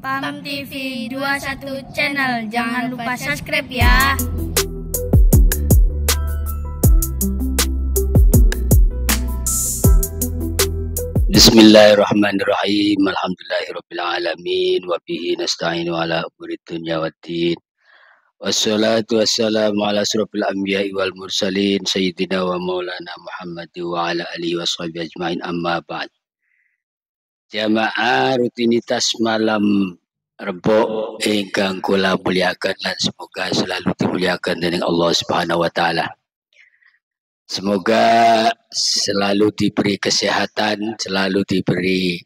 PAM TV 21 channel, jangan lupa subscribe ya. Bismillahirrahmanirrahim. Alhamdulillahirabbil alamin wa bihi nasta'inu ala umuri dunya waddin. Wassalatu wassalamu ala asyrofil anbiya'i wal mursalin sayyidina wa maulana Muhammad wa ala alihi washabihi ajmain, amma ba'd. Jamaah rutinitas malam Rebo ingkang kula muliakan dan semoga selalu dimuliakan dening Allah Subhanahu wa taala. Semoga selalu diberi kesehatan, selalu diberi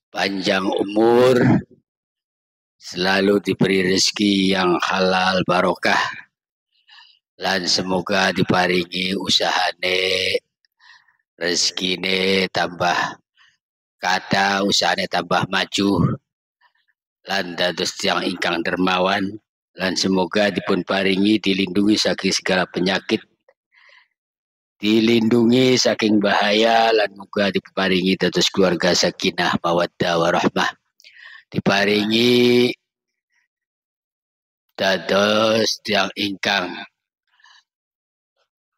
panjang umur, selalu diberi rezeki yang halal barokah, dan semoga diparingi usahane rezekine tambah kata, usahane tambah maju, lan dados tiyang ingkang dermawan, lan semoga dipun paringi dilindungi saking segala penyakit, dilindungi saking bahaya, lan muga diparingi dados keluarga sakinah mawaddah warahmah, diparingi dados tiyang ingkang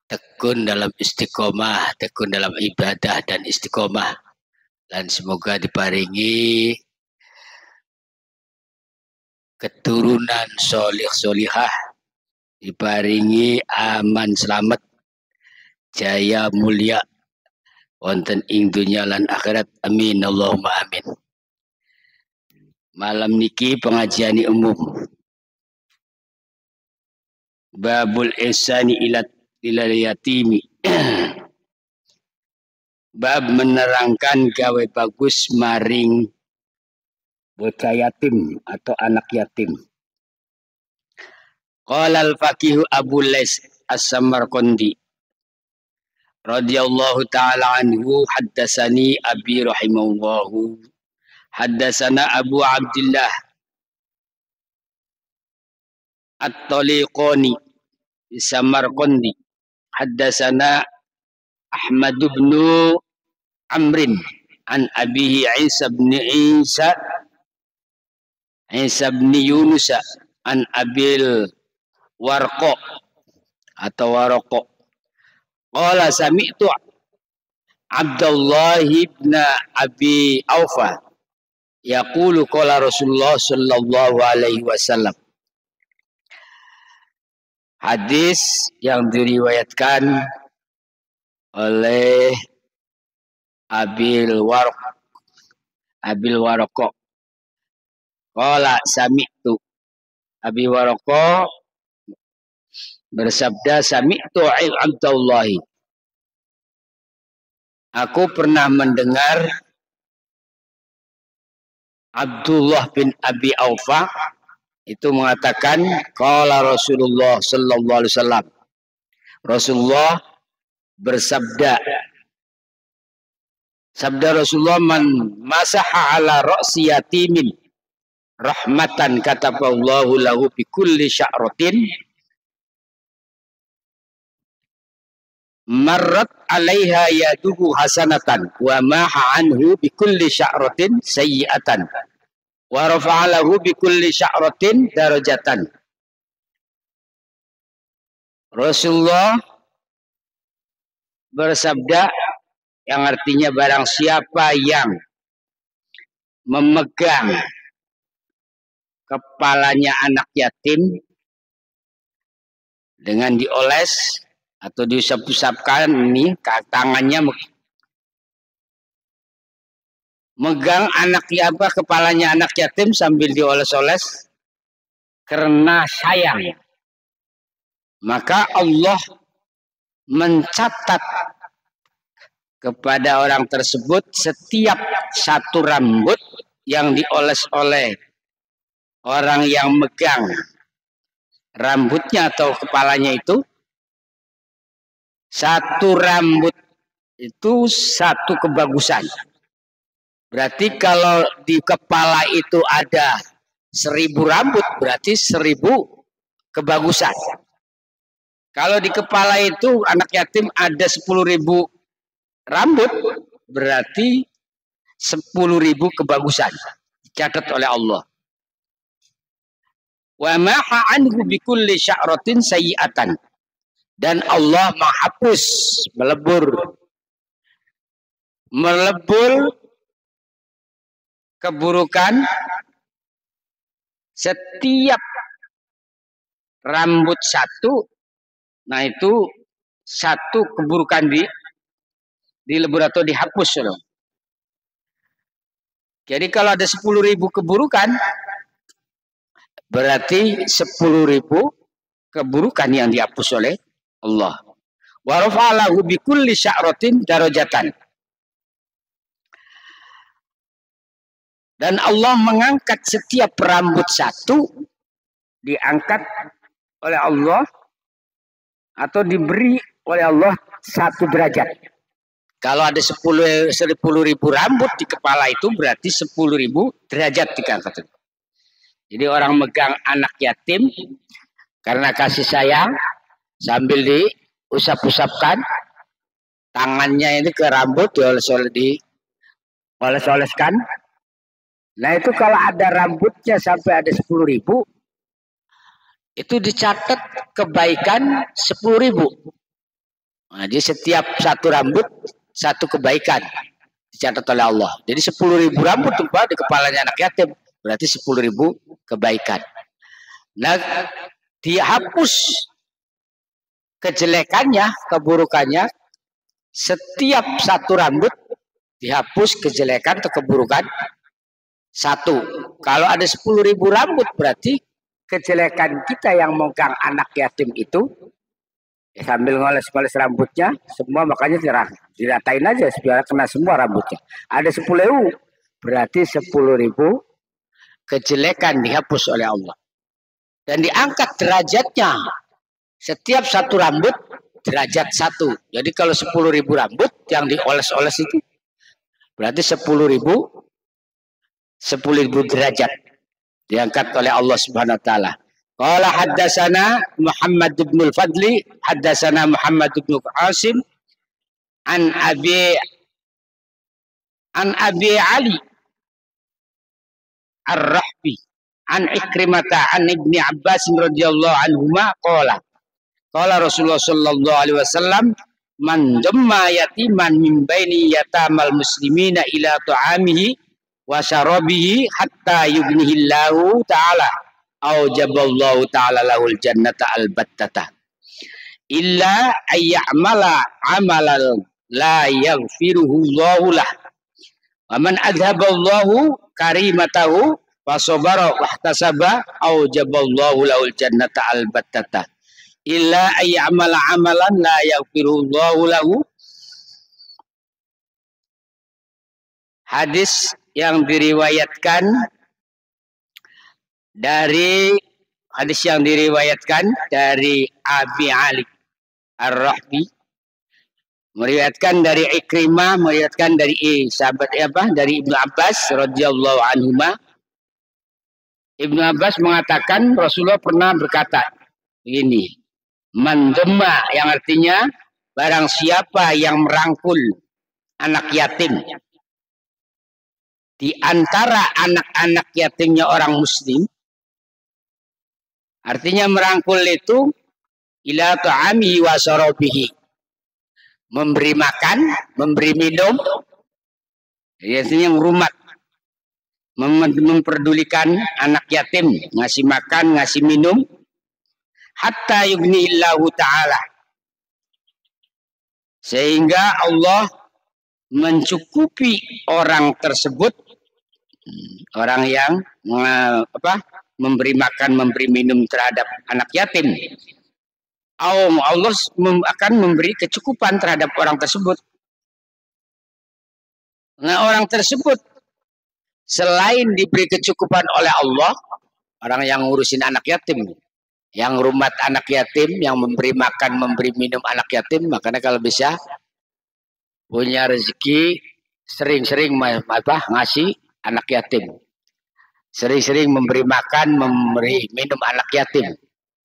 tekun dalam istiqomah, tekun dalam ibadah dan istiqomah, dan semoga diparingi keturunan solih solihah, diparingi aman selamat, jaya mulia wonten ing dunya lan akhirat, amin Allahumma amin. Malam niki pengajian umum babul ihsani ila yatimi. Bab menerangkan gawe bagus maring bocah yatim atau anak yatim. Qala al-faqih Abu Lais As-Samarqandi radhiyallahu ta'ala anhu, haddatsani abi rahimahullahu, haddatsana Abu Abdullah At-Taliqani Samarqandi, haddatsana Ahmad bin Amrin an abihi Isa bin Yunus an Abil Warqa atau Warqa. Qala sami'tu Abdullah ibn Abi Aufa yaqulu qala Rasulullah sallallahu alaihi wasallam. Hadis yang diriwayatkan oleh Abil Warqa. Qala sami'tu, Abi Warqa bersabda, sami'tu Abdullah, aku pernah mendengar Abdullah bin Abi Aufa itu mengatakan, qala Rasulullah sallallahu alaihi wasallam, Rasulullah bersabda, sabda Rasulullah, man masaha ala ra'si yatimin rahmatan kataballahu lahu bi kulli sya'ratin marrat alaiha yaduhu hasanatan wa maha anhu bi kulli sya'ratin sayyi'atan wa rafa'a lahu bi kulli sya'ratin darajatan. Rasulullah bersabda, yang artinya barang siapa yang memegang kepalanya anak yatim dengan dioles atau diusap-usapkan, ini tangannya megang kepalanya anak yatim sambil dioles-oles karena sayang, maka Allah mencatat kepada orang tersebut setiap satu rambut yang dioles oleh orang yang megang rambutnya atau kepalanya itu, satu rambut itu satu kebagusan. Berarti kalau di kepala itu ada 1000 rambut, berarti 1000 kebagusan. Kalau di kepala itu anak yatim ada 10.000 rambut, berarti 10.000 kebagusan. dicatat oleh Allah. Wa maha anhu bikulli sya'ratin sayyi'atan. Dan Allah menghapus, melebur keburukan setiap rambut satu. Nah itu satu keburukan dilebur atau dihapus. Loh. Jadi kalau ada 10.000 keburukan, berarti 10.000 keburukan yang dihapus oleh Allah. Wa rafa'alahu bi kulli sya'ratin darajatan. Dan Allah mengangkat setiap rambut satu, diangkat oleh Allah atau diberi oleh Allah 1 derajat. Kalau ada 10.000 rambut di kepala itu berarti 10.000 derajat diangkat. Jadi orang megang anak yatim karena kasih sayang sambil diusap-usapkan tangannya ini ke rambut dioles-oleskan. Nah itu kalau ada rambutnya sampai ada 10.000 itu dicatat kebaikan 10.000. Nah, jadi setiap satu rambut satu kebaikan dicatat oleh Allah. Jadi 10.000 rambut tumpah di kepalanya anak yatim berarti 10.000 kebaikan. Nah dihapus kejelekannya, keburukannya, setiap satu rambut dihapus kejelekan atau keburukan 1. Kalau ada 10.000 rambut berarti kejelekan kita yang megang anak yatim itu sambil ngoles-ngoles rambutnya semua, makanya diratain aja biar kena semua rambutnya. Ada 10.000 berarti 10.000 kejelekan dihapus oleh Allah. Dan diangkat derajatnya setiap satu rambut derajat 1. Jadi kalau 10.000 rambut yang dioles-oles itu berarti 10.000 derajat diangkat oleh Allah Subhanahu wa taala. Qala haddatsana Muhammad bin al-Fadli, haddatsana Muhammad bin Qasim an Abi Ali Ar-Rahbi an Ikrimata an Ibni Abbas radhiyallahu anhuma qala Rasulullah sallallahu alaihi wasallam man damma yatiman min baini yatamal muslimina ila ta'amihi wa syarabihi hatta yughnihillahu ta'ala aujaballahu ta'ala lahul jannata albattata illa ayya'mala amalan la yaghfiruhu Allahu lah wa man adhaballahu karimatahu wa sabara wa ihtasaba aujaballahu lahul jannata albattata illa ayya'mala amalan la yaghfiruhu Allahu lahu. Hadis yang diriwayatkan dari Abi Ali Ar-Rahbi, meriwayatkan dari Ikrimah, meriwayatkan dari dari Ibnu Abbas radhiyallahu anhuma. Ibnu Abbas mengatakan Rasulullah pernah berkata begini, man damma, yang artinya barang siapa yang merangkul anak yatim di antara anak-anak yatimnya orang muslim, artinya merangkul itu ila ta'ami wa syarabihi, memberi makan, memberi minum, artinya ngrumat, memperdulikan anak yatim, ngasih makan, ngasih minum, hatta yughnillahu ta'ala, sehingga Allah mencukupi orang tersebut, orang yang memberi makan, memberi minum terhadap anak yatim. Allah akan memberi kecukupan terhadap orang tersebut. Nah, orang tersebut selain diberi kecukupan oleh Allah, orang yang ngurusin anak yatim, yang rumat anak yatim, yang memberi makan, memberi minum anak yatim, makanya kalau bisa punya rezeki sering-sering ngasih anak yatim, sering-sering memberi makan, memberi minum anak yatim,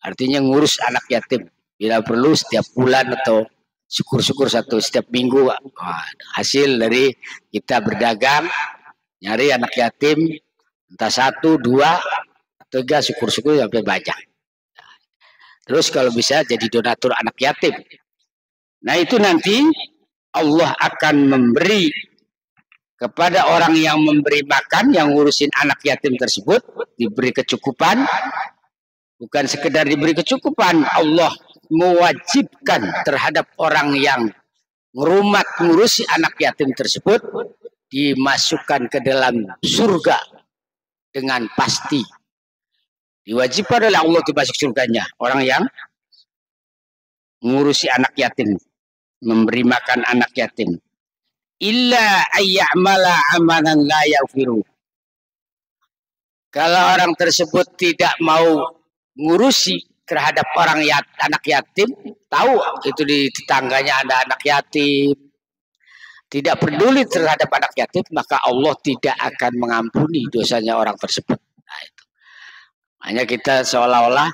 artinya ngurus anak yatim. Bila perlu setiap bulan atau syukur-syukur setiap minggu, hasil dari kita berdagang, nyari anak yatim, Entah 1, 2, 3, syukur-syukur sampai banyak. Terus kalau bisa jadi donatur anak yatim. Nah itu nanti Allah akan memberi kepada orang yang memberi makan, yang ngurusin anak yatim tersebut, diberi kecukupan. Bukan sekedar diberi kecukupan, Allah mewajibkan terhadap orang yang ngurusi anak yatim tersebut dimasukkan ke dalam surga dengan pasti. Diwajibkan oleh Allah dimasuk surganya orang yang ngurusi anak yatim, memberi makan anak yatim. Illa ayya'mala amalan la yaghfiru. Kalau orang tersebut tidak mau ngurusi terhadap anak yatim, tahu itu di tetangganya ada anak yatim, tidak peduli terhadap anak yatim, maka Allah tidak akan mengampuni dosanya orang tersebut. Nah, itu. Hanya kita seolah-olah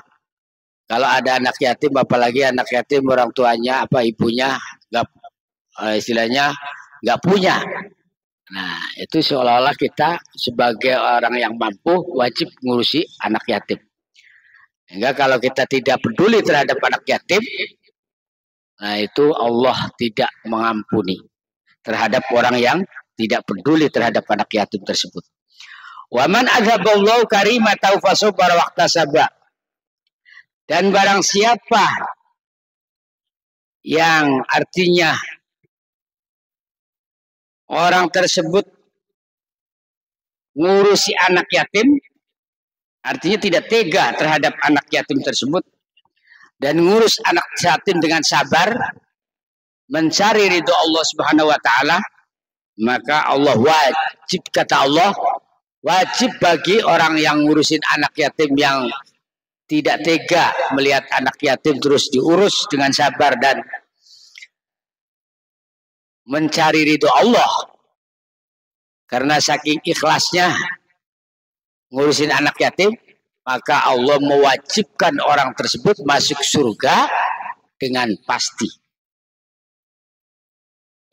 kalau ada anak yatim, apalagi anak yatim orang tuanya ibunya istilahnya nggak punya. Nah, itu seolah-olah kita sebagai orang yang mampu wajib ngurusi anak yatim. Hingga kalau kita tidak peduli terhadap anak yatim, nah itu Allah tidak mengampuni terhadap orang yang tidak peduli terhadap anak yatim tersebut. Wa man adzaballahu karimatahu fasabara waqtasaba. Dan barang siapa yang artinya orang tersebut ngurusi anak yatim, artinya tidak tega terhadap anak yatim tersebut, dan ngurus anak yatim dengan sabar, mencari ridho Allah Subhanahu wa taala, maka Allah wajib, kata Allah, wajib bagi orang yang ngurusin anak yatim yang tidak tega melihat anak yatim terus diurus dengan sabar dan mencari ridho Allah, karena saking ikhlasnya ngurusin anak yatim, maka Allah mewajibkan orang tersebut masuk surga dengan pasti.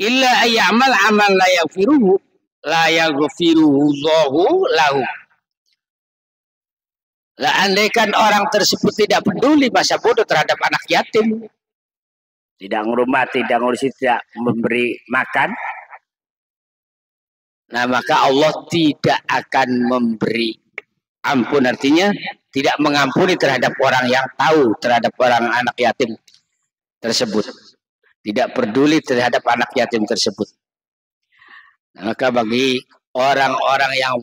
Illa ayyamal amal la yaghfiruhu Allahu lahu. Lah andaikan orang tersebut tidak peduli, masa bodoh terhadap anak yatim, tidak ngurmati, tidak ngurusi, tidak memberi makan, nah maka Allah tidak akan memberi ampun, artinya tidak mengampuni terhadap orang yang tahu terhadap orang anak yatim tersebut, tidak peduli terhadap anak yatim tersebut. Nah, maka bagi orang-orang yang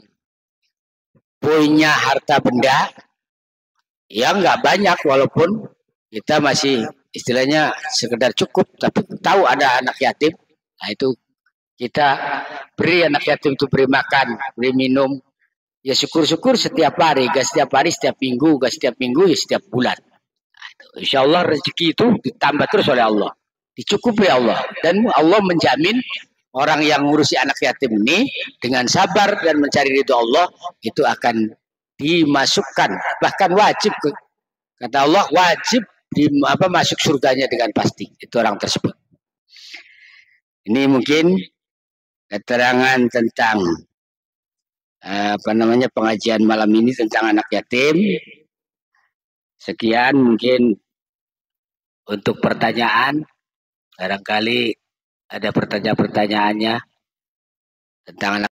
punya harta benda yang nggak banyak, walaupun kita masih istilahnya sekedar cukup, tapi tahu ada anak yatim, nah itu kita beri anak yatim itu, beri makan, beri minum, ya syukur-syukur setiap hari, gak setiap hari, setiap minggu, gak setiap minggu, ya setiap bulan. Nah, insya Allah rezeki itu ditambah terus oleh Allah, dicukupi Allah, dan Allah menjamin orang yang ngurusi anak yatim ini dengan sabar dan mencari ridho Allah itu akan dimasukkan, bahkan wajib, kata Allah, wajib masuk surganya dengan pasti itu orang tersebut. Ini mungkin keterangan tentang pengajian malam ini tentang anak yatim. Sekian mungkin untuk pertanyaan, barangkali ada pertanyaan-pertanyaannya tentang anak